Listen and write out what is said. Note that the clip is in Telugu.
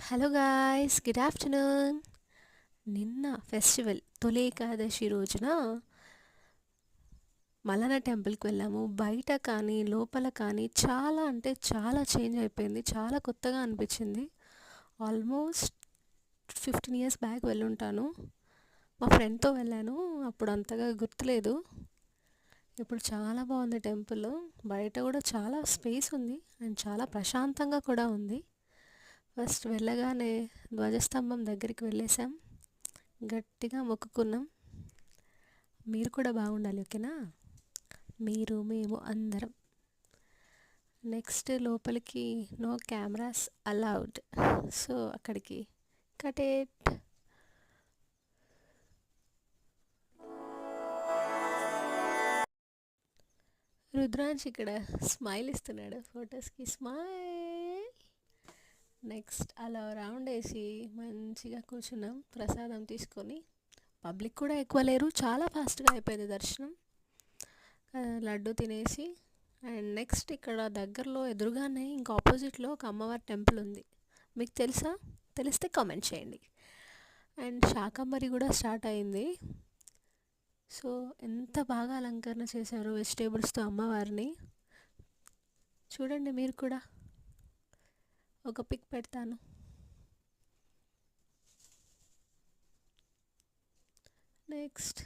Hello guys, good afternoon. నిన్న ఫెస్టివల్ తొలి ఏకాదశి రోజున మల్లన్న టెంపుల్కి వెళ్ళాము. బయట కానీ లోపల కానీ చాలా అంటే చాలా చేంజ్ అయిపోయింది. చాలా కొత్తగా అనిపించింది. ఆల్మోస్ట్ 15 ఇయర్స్ బ్యాక్ వెళ్ళుంటాను. మా ఫ్రెండ్తో వెళ్ళాను. అప్పుడు అంతగా గుర్తులేదు. ఇప్పుడు చాలా బాగుంది టెంపుల్. బయట కూడా చాలా స్పేస్ ఉంది అండ్ చాలా ప్రశాంతంగా కూడా ఉంది. ఫస్ట్ వెళ్ళగానే ధ్వజస్తంభం దగ్గరికి వెళ్ళేసాం. గట్టిగా మొక్కుకున్నాం. మీరు కూడా బాగుండాలి, ఓకేనా? మీరు, మేము అందరం. నెక్స్ట్ లోపలికి నో కెమెరాస్ అలౌడ్, సో అక్కడికి కటేట్. రుద్రాంశ్ ఇక్కడ స్మైల్ ఇస్తున్నాడు ఫొటోస్కి. స్మైల్. నెక్స్ట్ అలా రౌండ్ వేసి మంచిగా కూర్చున్నాం ప్రసాదం తీసుకొని. పబ్లిక్ కూడా ఎక్కువ లేరు, చాలా ఫాస్ట్గా అయిపోయింది దర్శనం. లడ్డు తినేసి అండ్ నెక్స్ట్ ఇక్కడ దగ్గరలో ఎదురుగానే ఇంకా ఆపోజిట్లో ఒక అమ్మవారి టెంపుల్ ఉంది. మీకు తెలుసా? తెలిస్తే కామెంట్ చేయండి. అండ్ శాకంబరి కూడా స్టార్ట్ అయింది. సో ఎంత బాగా అలంకరణ చేశారు వెజిటేబుల్స్తో అమ్మవారిని. చూడండి మీరు కూడా. ఒక పిక్ పెడతాను. నెక్స్ట్